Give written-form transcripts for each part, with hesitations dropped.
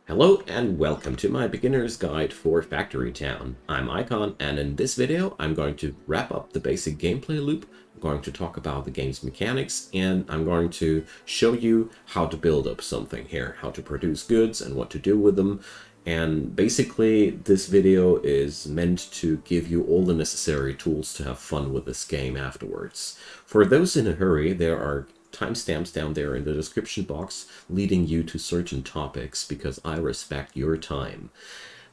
Hello and welcome to my beginner's guide for Factory Town. I'm Icon, and in this video I'm going to wrap up the basic gameplay loop. I'm going to talk about the game's mechanics, and I'm going to show you how to build up something here, how to produce goods and what to do with them. And basically this video is meant to give you all the necessary tools to have fun with this game afterwards. For those in a hurry, there are timestamps down there in the description box leading you to certain topics because I respect your time.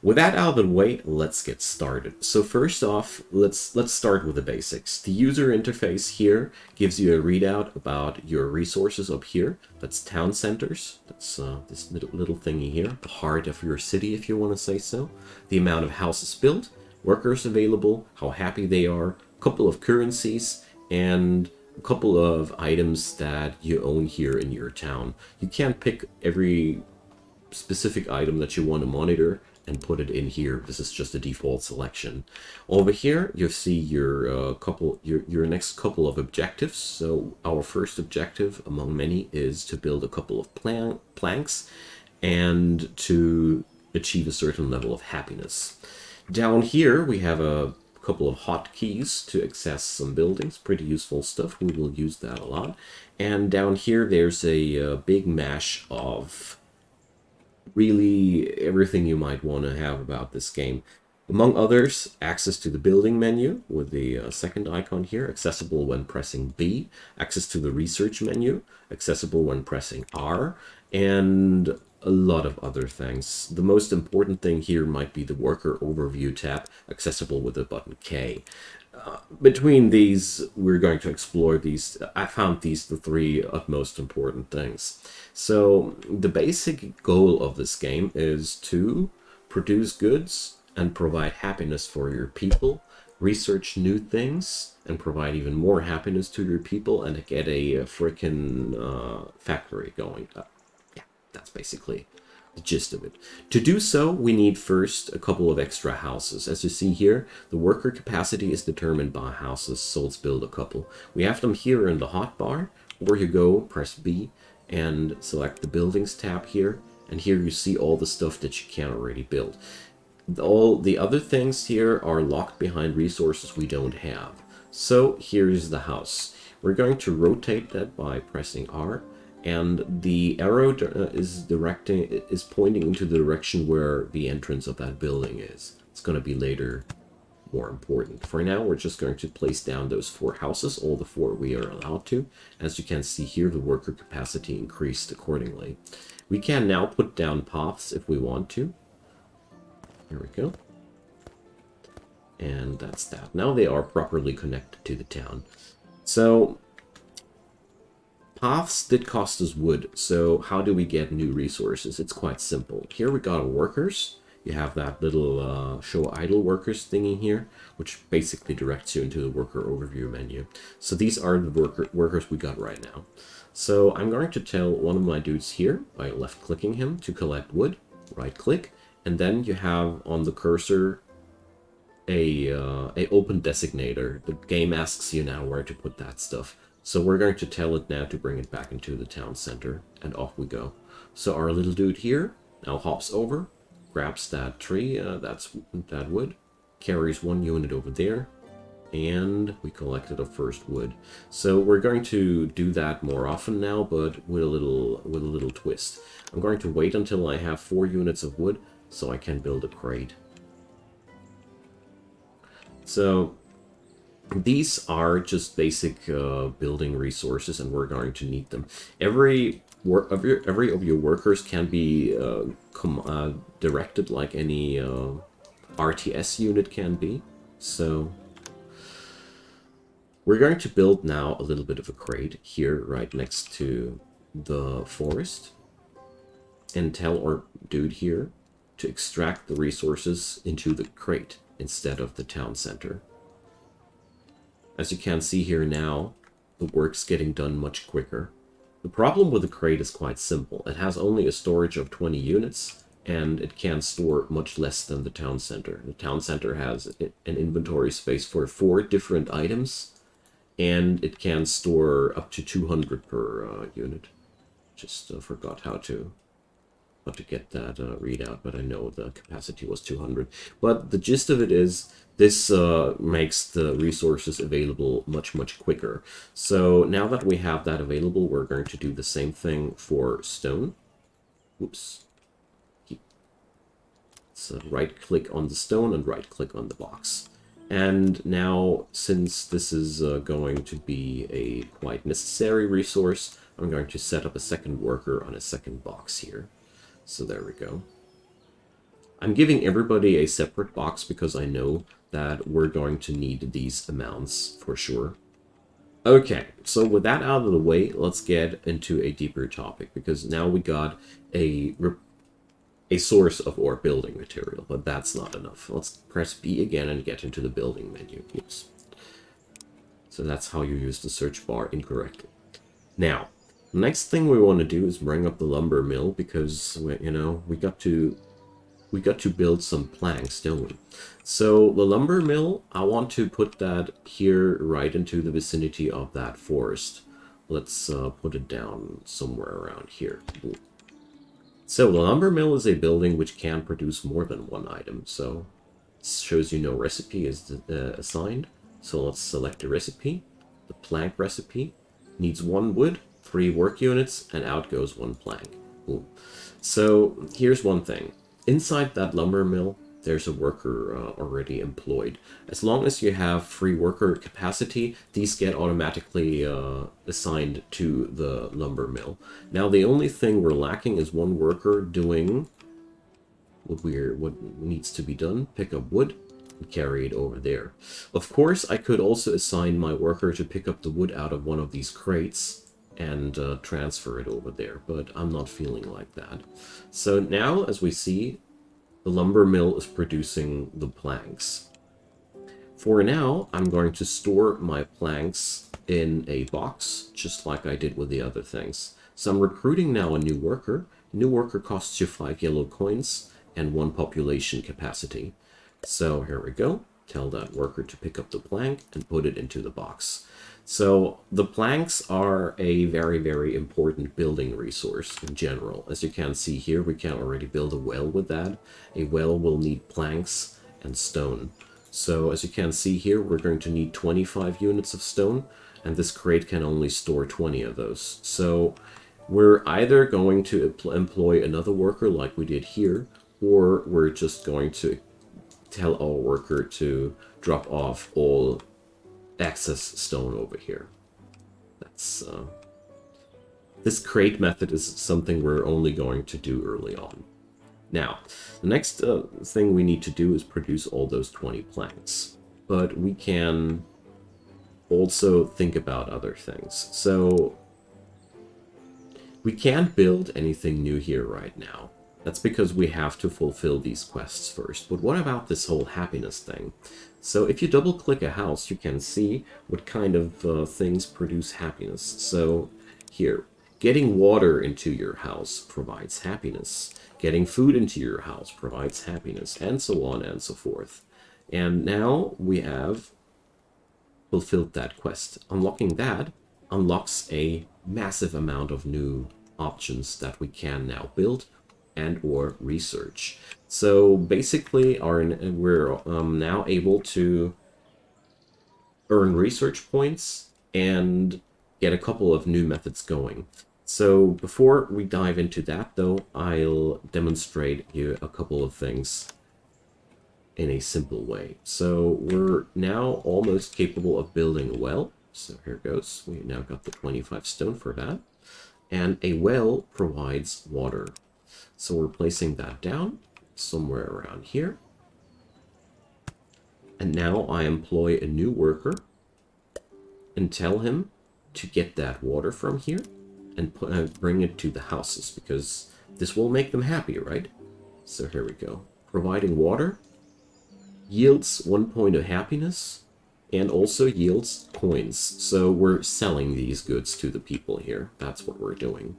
With that out of the way, let's get started. So first off, let's start with the basics. The user interface here gives you a readout about your resources up here. That's town centers. That's this little thingy here, the heart of your city, if you want to say so. The amount of houses built, workers available, how happy they are, a couple of currencies, and a couple of items that you own here in your town. You can't pick every specific item that you want to monitor and put it in here. This is just a default selection. Over here you see your your next couple of objectives. So our first objective among many is to build a couple of planks and to achieve a certain level of happiness. Down here we have a couple of hotkeys to access some buildings. Pretty useful stuff. We will use that a lot. And down here there's a big mash of really everything you might want to have about this game. Among others, access to the building menu with the second icon here, accessible when pressing B, access to the research menu, accessible when pressing R, and a lot of other things. The most important thing here might be the worker overview tab, accessible with the button K. Between these, we're going to explore these. I found these the three utmost important things. So the basic goal of this game is to produce goods and provide happiness for your people, research new things and provide even more happiness to your people, and get a freaking factory going. Yeah, that's basically the gist of it. To do so, we need first a couple of extra houses. As you see here, the worker capacity is determined by houses, so let's build a couple. We have them here in the hotbar, where you go, press B, and select the buildings tab here, and here you see all the stuff that you can already build. All the other things here are locked behind resources we don't have. So here's the house. We're going to rotate that by pressing R, and the arrow is pointing into the direction where the entrance of that building is. It's going to be later more important. For now, we're just going to place down those 4 houses, all the 4 we are allowed to. As you can see here, the worker capacity increased accordingly. We can now put down paths if we want to. Here we go. And that's that. Now they are properly connected to the town. So paths did cost us wood, so how do we get new resources? It's quite simple. Here we got workers. You have that little show idle workers thingy here, which basically directs you into the worker overview menu. So these are the workers we got right now. So I'm going to tell one of my dudes here, by left-clicking him, to collect wood. Right-click, and then you have on the cursor a open designator. The game asks you now where to put that stuff. So we're going to tell it now to bring it back into the town center, and off we go. So our little dude here now hops over, grabs that tree, that wood, carries 1 unit over there, and we collected a first wood. So we're going to do that more often now, but with a little twist. I'm going to wait until I have 4 units of wood so I can build a crate. So these are just basic building resources, and we're going to need them. Every of your workers can be directed like any RTS unit can be. So we're going to build now a little bit of a crate here right next to the forest, and tell our dude here to extract the resources into the crate instead of the town center. As you can see here now, the work's getting done much quicker. The problem with the crate is quite simple. It has only a storage of 20 units, and it can store much less than the town center. The town center has an inventory space for 4 different items, and it can store up to 200 per unit. Just forgot how to how to get that readout, but I know the capacity was 200. But the gist of it is this makes the resources available much quicker. So now that we have that available, we're going to do the same thing for stone. Oops. So right-click on the stone and right-click on the box. And now, since this is going to be a quite necessary resource, I'm going to set up a second worker on a second box here. So there we go. I'm giving everybody a separate box because I know that we're going to need these amounts for sure. Okay, so with that out of the way, let's get into a deeper topic, because now we got a source of our building material, but that's not enough. Let's press B again and get into the building menu. Oops. So that's how you use the search bar incorrectly. Now, the next thing we want to do is bring up the lumber mill, because we got to build some planks, don't we? So the lumber mill, I want to put that here right into the vicinity of that forest. Let's put it down somewhere around here. So the lumber mill is a building which can produce more than one item. So it shows you no recipe is assigned. So let's select a recipe. The plank recipe needs 1 wood, 3 work units, and out goes 1 plank. Boom. So here's one thing. Inside that lumber mill, there's a worker already employed. As long as you have free worker capacity, these get automatically assigned to the lumber mill. Now, the only thing we're lacking is 1 worker doing what needs to be done. Pick up wood and carry it over there. Of course, I could also assign my worker to pick up the wood out of one of these crates and transfer it over there, but I'm not feeling like that. So now, as we see, the lumber mill is producing the planks. For now, I'm going to store my planks in a box, just like I did with the other things. So I'm recruiting now a new worker. New worker costs you 5 yellow coins and 1 population capacity. So here we go. Tell that worker to pick up the plank and put it into the box. So the planks are a very important building resource in general. As you can see here, we can already build a well with that. A well will need planks and stone. So as you can see here, we're going to need 25 units of stone, and this crate can only store 20 of those. So we're either going to employ another worker like we did here, or we're just going to tell our worker to drop off all excess stone over here. That's this crate method is something we're only going to do early on. Now, the next thing we need to do is produce all those 20 planks, but we can also think about other things. So we can't build anything new here right now. That's because we have to fulfill these quests first. But what about this whole happiness thing? So if you double click a house, you can see what kind of things produce happiness. So here, getting water into your house provides happiness. Getting food into your house provides happiness, and so on and so forth. And now we have fulfilled that quest. Unlocking that unlocks a massive amount of new options that we can now build and or research. So basically we're now able to earn research points and get a couple of new methods going. So before we dive into that though, I'll demonstrate you a couple of things in a simple way. So we're now almost capable of building a well. So here goes. We now got the 25 stone for that. And a well provides water. So we're placing that down somewhere around here. And now I employ a new worker and tell him to get that water from here and bring it to the houses, because this will make them happy, right? So here we go. Providing water yields 1 point of happiness and also yields coins. So we're selling these goods to the people here. That's what we're doing.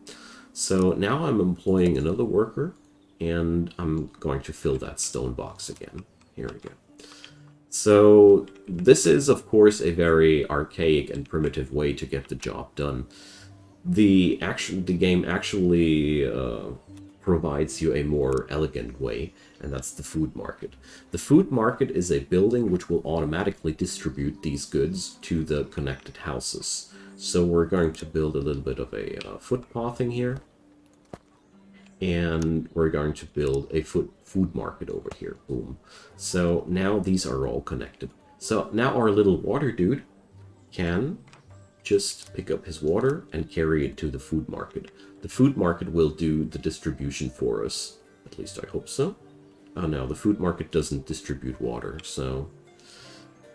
So now I'm employing another worker, and I'm going to fill that stone box again. Here we go. So this is, of course, a very archaic and primitive way to get the job done. The game actually provides you a more elegant way, and that's the food market. The food market is a building which will automatically distribute these goods to the connected houses. So we're going to build a little bit of a footpathing here, and we're going to build a food market over here. Boom. So now these are all connected. So now our little water dude can just pick up his water and carry it to the food market. The food market will do the distribution for us. At least I hope so. Oh no, the food market doesn't distribute water. So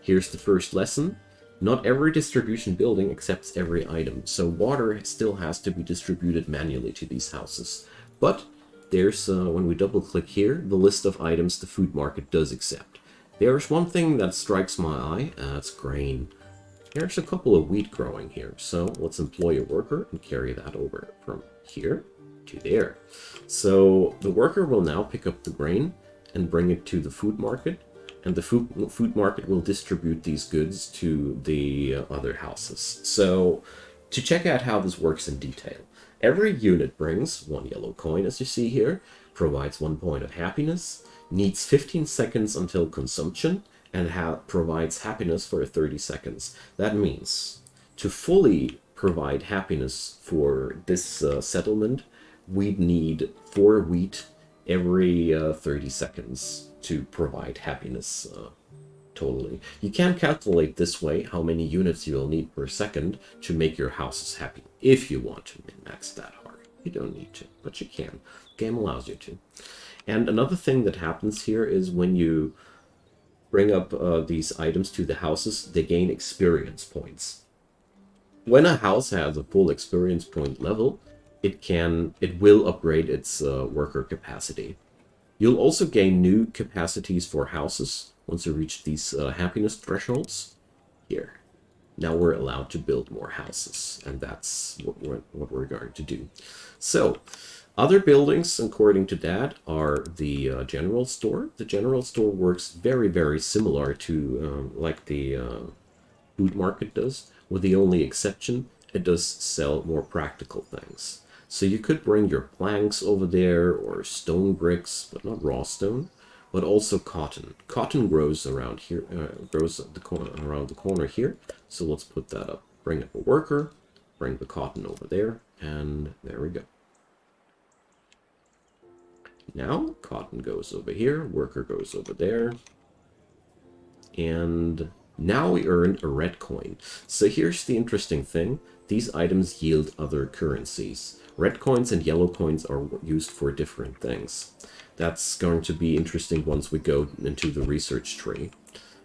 here's the first lesson. Not every distribution building accepts every item. So water still has to be distributed manually to these houses. But there's, when we double click here, the list of items the food market does accept. There's one thing that strikes my eye, it's grain. There's a couple of wheat growing here, so let's employ a worker and carry that over from here to there. So the worker will now pick up the grain and bring it to the food market, and the food market will distribute these goods to the other houses. So to check out how this works in detail, every unit brings 1 yellow coin, as you see here, provides 1 point of happiness, needs 15 seconds until consumption, and provides happiness for 30 seconds. That means to fully provide happiness for this settlement, we'd need 4 wheat every 30 seconds to provide happiness totally. You can calculate this way how many units you'll need per second to make your houses happy, if you want to min-max that hard. You don't need to, but you can. The game allows you to. And another thing that happens here is when you bring up these items to the houses, they gain experience points. When a house has a full experience point level, it will upgrade its worker capacity. You'll also gain new capacities for houses once you reach these happiness thresholds. Here. Now we're allowed to build more houses, and that's what we're going to do. So, other buildings, according to that, are the general store. The general store works very, very similar to like the food market does, with the only exception, it does sell more practical things. So you could bring your planks over there, or stone bricks, but not raw stone, but also cotton. Cotton grows around here, grows around the corner here. So let's put that up. Bring up a worker, bring the cotton over there, and there we go. Now, cotton goes over here, worker goes over there, and now we earn a red coin. So here's the interesting thing. These items yield other currencies. Red coins and yellow coins are used for different things. That's going to be interesting once we go into the research tree.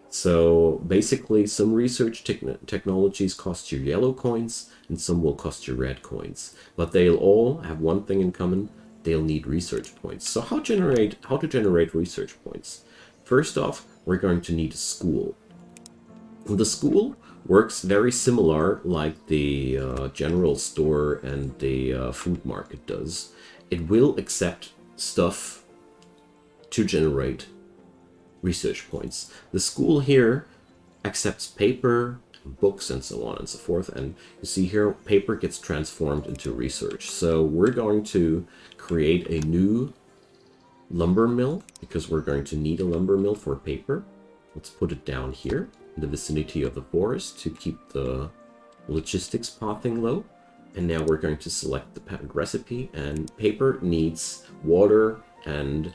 So basically, some research technologies cost you yellow coins, and some will cost you red coins. But they'll all have one thing in common. They'll need research points. So how to generate research points? First off, we're going to need a school. The school works very similar like the general store and the food market does. It will accept stuff to generate research points. The school here accepts paper, books, and so on and so forth. And you see here, paper gets transformed into research. So we're going to create a new lumber mill, because we're going to need a lumber mill for paper. Let's put it down here in the vicinity of the forest to keep the logistics pathing low. And now we're going to select the patent recipe, and paper needs water and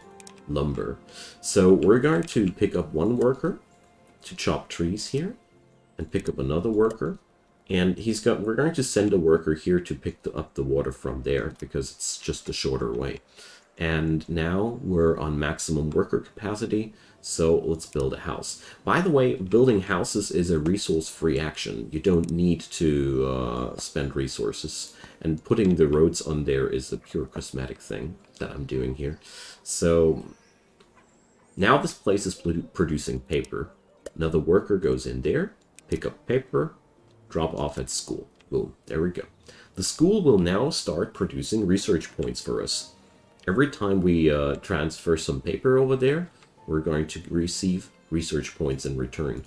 lumber. So we're going to pick up one worker to chop trees here, and pick up another worker, and we're going to send a worker here to pick up the water from there, because it's just a shorter way. And now we're on maximum worker capacity, so let's build a house. By the way, building houses is a resource-free action. You don't need to spend resources, and putting the roads on there is a pure cosmetic thing that I'm doing here. So now this place is producing paper. Another worker goes in there, pick up paper, drop off at school. Boom, there we go. The school will now start producing research points for us. Every time we transfer some paper over there, we're going to receive research points in return.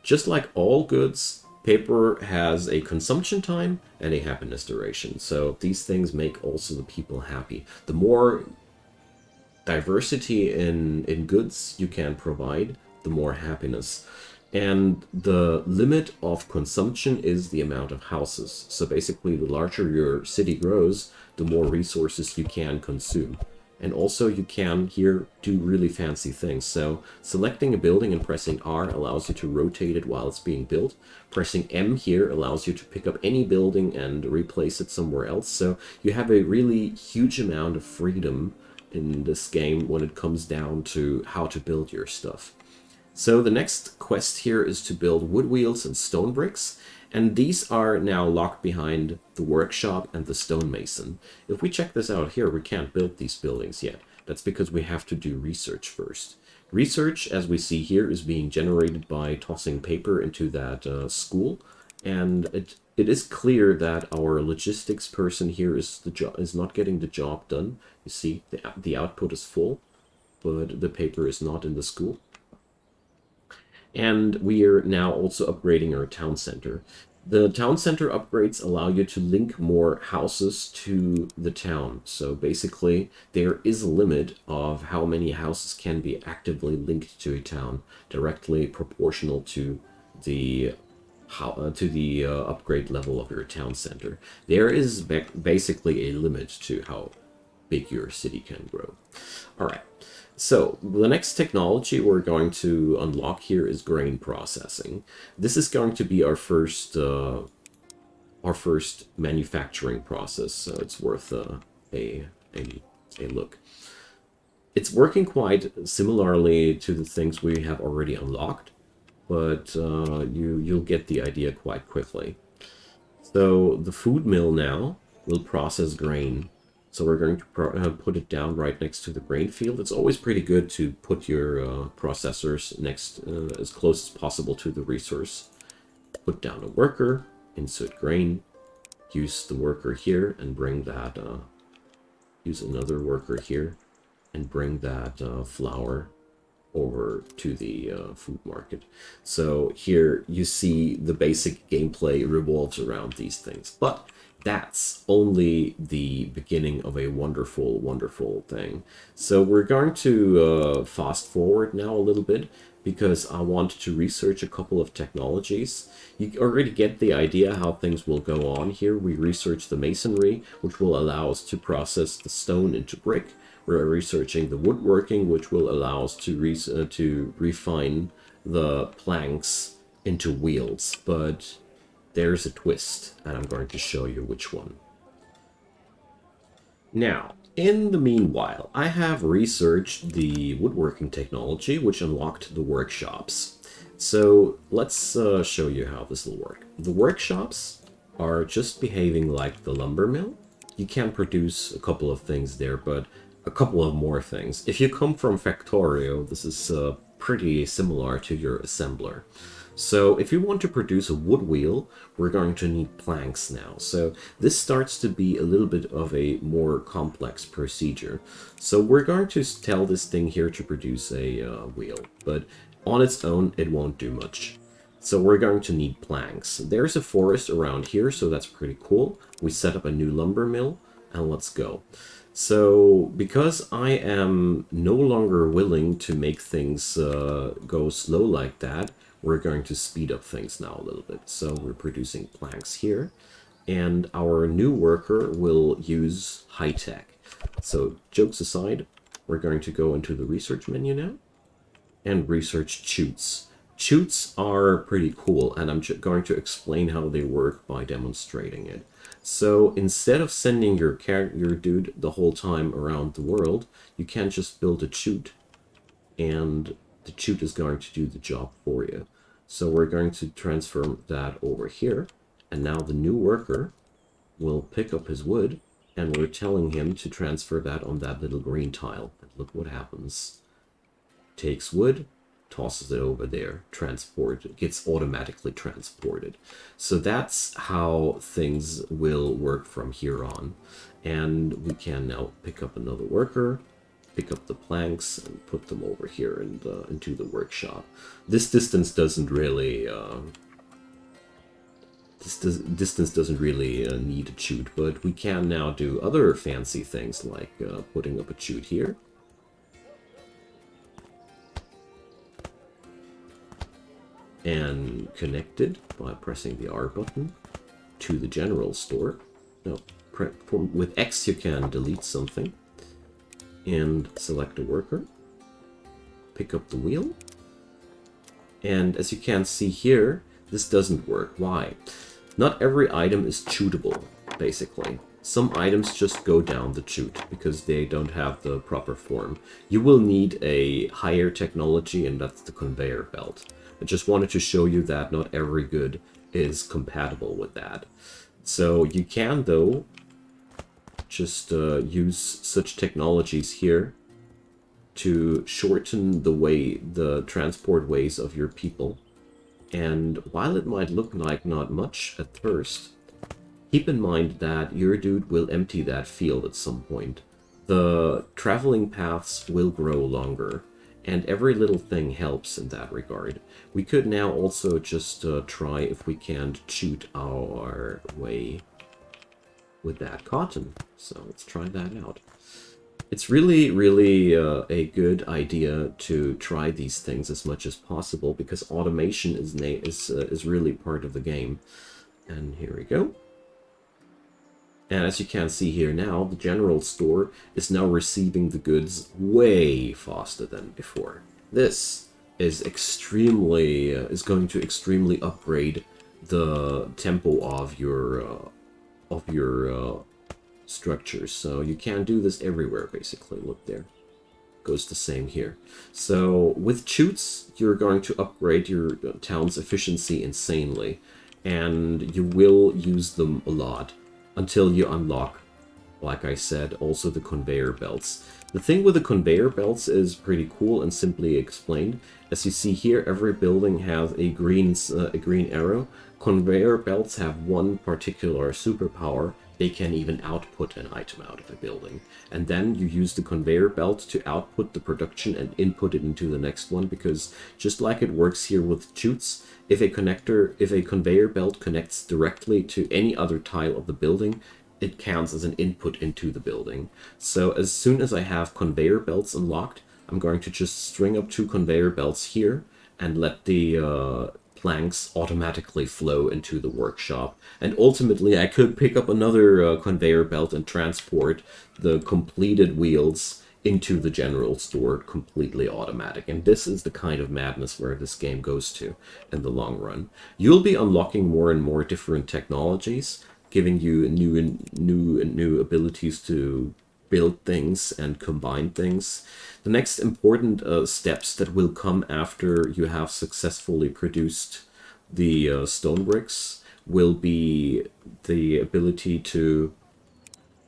Just like all goods, paper has a consumption time and a happiness duration. So these things make also the people happy. The more diversity in goods you can provide, the more happiness. And the limit of consumption is the amount of houses. So basically, the larger your city grows, the more resources you can consume. And also, you can here do really fancy things. So selecting a building and pressing R allows you to rotate it while it's being built. Pressing M here allows you to pick up any building and replace it somewhere else. So you have a really huge amount of freedom in this game when it comes down to how to build your stuff. So the next quest here is to build wood wheels and stone bricks, and these are now locked behind the workshop and the stonemason. If we check this out here, we can't build these buildings yet. That's because we have to do research first. Research, as we see here, is being generated by tossing paper into that school, and it is clear that our logistics person here is not getting the job done. You see, the output is full, but the paper is not in the school. And we are now also upgrading our town center. The town center upgrades allow you to link more houses to the town. So basically, there is a limit of how many houses can be actively linked to a town, directly proportional to the upgrade level of your town center. There is basically a limit to how big your city can grow. All right. So the next technology we're going to unlock here is grain processing. This is going to be our first manufacturing process, so it's worth a look. It's working quite similarly to the things we have already unlocked, but you'll get the idea quite quickly. So the food mill now will process grain. So we're going to put it down right next to the grain field. It's always pretty good to put your processors next as close as possible to the resource. Put down a worker, insert grain, use the worker here and bring that, use another worker here and bring that flour over to the food market. So here you see the basic gameplay revolves around these things, but that's only the beginning of a wonderful, wonderful thing. So we're going to fast forward now a little bit because I want to research a couple of technologies. You already get the idea how things will go on here. We research the masonry, which will allow us to process the stone into brick. We're researching the woodworking, which will allow us to refine the planks into wheels. But there's a twist, and I'm going to show you which one. Now, in the meanwhile, I have researched the woodworking technology, which unlocked the workshops. So let's show you how this will work. The workshops are just behaving like the lumber mill. You can produce a couple of things there, but a couple of more things. If you come from Factorio, this is pretty similar to your assembler. So if you want to produce a wood wheel, we're going to need planks now. So this starts to be a little bit of a more complex procedure. So we're going to tell this thing here to produce a wheel, but on its own, it won't do much. So we're going to need planks. There's a forest around here, so that's pretty cool. We set up a new lumber mill, and let's go. So, because I am no longer willing to make things go slow like that, we're going to speed up things now a little bit. So we're producing planks here, and our new worker will use high tech. So jokes aside, we're going to go into the research menu now and research chutes. Chutes are pretty cool, and I'm going to explain how they work by demonstrating it. So instead of sending your dude the whole time around the world, you can just build a chute, and the chute is going to do the job for you. So we're going to transfer that over here, and now the new worker will pick up his wood, and we're telling him to transfer that on that little green tile. And look what happens. Takes wood, tosses it over there, transported, gets automatically transported. So that's how things will work from here on. And we can now pick up another worker, pick up the planks, and put them over here and into the workshop. This distance doesn't really need a chute, but we can now do other fancy things like putting up a chute here. and connect it by pressing the R button to the general store. No, with X you can delete something and select a worker. Pick up the wheel. And as you can see here, this doesn't work. Why? Not every item is shootable, basically. Some items just go down the chute because they don't have the proper form. You will need a higher technology, and that's the conveyor belt. I just wanted to show you that not every good is compatible with that. So you can, though, just use such technologies here to shorten the transport ways of your people. And while it might look like not much at first, keep in mind that your dude will empty that field at some point. The traveling paths will grow longer, and every little thing helps in that regard. We could now also just try if we can't shoot our way with that cotton. So let's try that out. It's really, really a good idea to try these things as much as possible because automation is really part of the game. And here we go. And as you can see here now, the general store is now receiving the goods way faster than before. This is going to extremely upgrade the tempo of your structures. So you can do this everywhere, basically. Look there. Goes the same here. So with Chutes, you're going to upgrade your town's efficiency insanely, and you will use them a lot until you unlock, like I said, also the conveyor belts. The thing with the conveyor belts is pretty cool and simply explained. As you see here, every building has a green arrow. Conveyor belts have one particular superpower. They can even output an item out of a building. And then you use the conveyor belt to output the production and input it into the next one, because just like it works here with Chutes, if a conveyor belt connects directly to any other tile of the building, it counts as an input into the building. So as soon as I have conveyor belts unlocked, I'm going to just string up 2 conveyor belts here and let the planks automatically flow into the workshop. And ultimately I could pick up another conveyor belt and transport the completed wheels into the general store completely automatic. And this is the kind of madness where this game goes to in the long run. You'll be unlocking more and more different technologies, giving you new abilities to build things and combine things. The next important steps that will come after you have successfully produced the stone bricks will be the ability to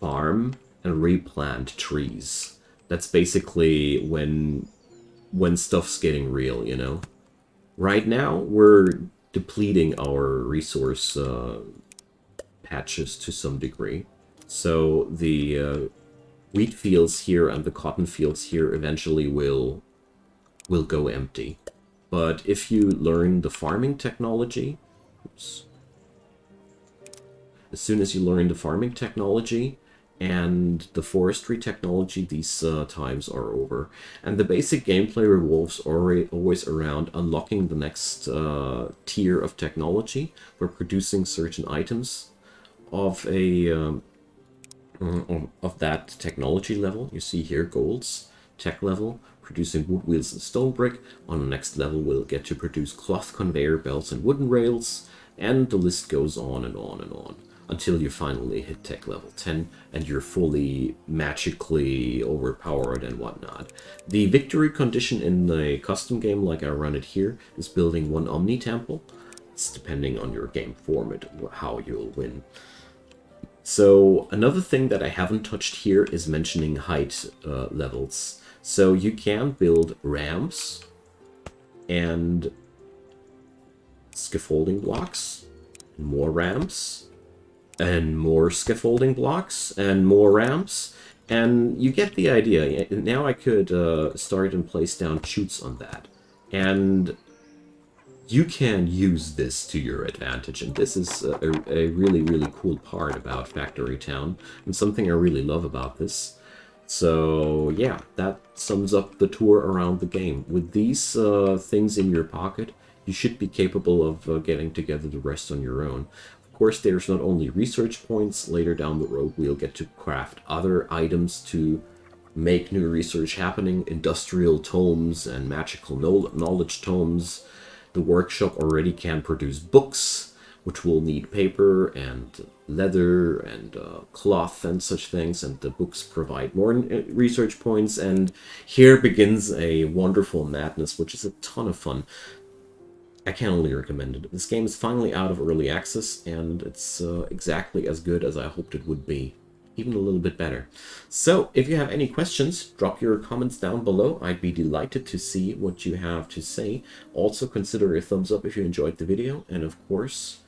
farm and replant trees. That's basically when stuff's getting real, you know. Right now, we're depleting our resource patches to some degree. So the wheat fields here and the cotton fields here eventually will go empty. But if you learn the farming technology, oops, as soon as you learn the farming technology and the forestry technology, these times are over. And the basic gameplay revolves always around unlocking the next tier of technology. We're producing certain items of that technology level. You see here golds, tech level, producing wood wheels and stone brick. On the next level we'll get to produce cloth conveyor belts and wooden rails, and the list goes on and on and on until you finally hit tech level 10 and you're fully magically overpowered and whatnot. The victory condition in the custom game, like I run it here, is building 1 Omni Temple. It's depending on your game format how you'll win. So another thing that I haven't touched here is mentioning height levels. So you can build ramps and scaffolding blocks, more ramps, and more scaffolding blocks, and more ramps, and you get the idea. Now I could start and place down chutes on that, and you can use this to your advantage, and this is a really, really cool part about Factory Town, and something I really love about this. So yeah, that sums up the tour around the game. With these things in your pocket, you should be capable of getting together the rest on your own. Of course, there's not only research points. Later down the road, we'll get to craft other items to make new research happening, industrial tomes and magical knowledge tomes. The workshop already can produce books, which will need paper and leather and cloth and such things, and the books provide more research points. And here begins a wonderful madness, which is a ton of fun. I can only recommend it. This game is finally out of early access, and it's exactly as good as I hoped it would be. Even a little bit better. So, if you have any questions, drop your comments down below. I'd be delighted to see what you have to say. Also, consider a thumbs up if you enjoyed the video. And of course,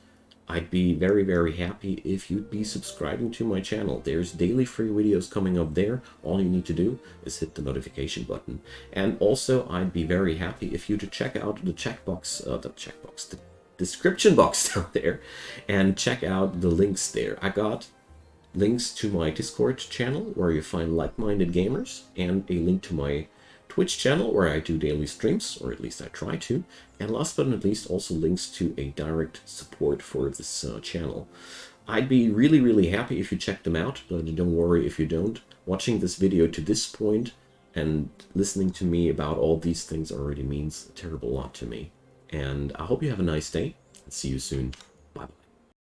I'd be very, very happy if you'd be subscribing to my channel. There's daily free videos coming up there. All you need to do is hit the notification button. And also, I'd be very happy if you to check out the the description box down there, and check out the links there. I got links to my Discord channel where you find like-minded gamers, and a link to my Twitch channel where I do daily streams, or at least I try to, and last but not least also links to a direct support for this channel. I'd be really, really happy if you check them out, but don't worry if you don't. Watching this video to this point and listening to me about all these things already means a terrible lot to me. And I hope you have a nice day, and see you soon.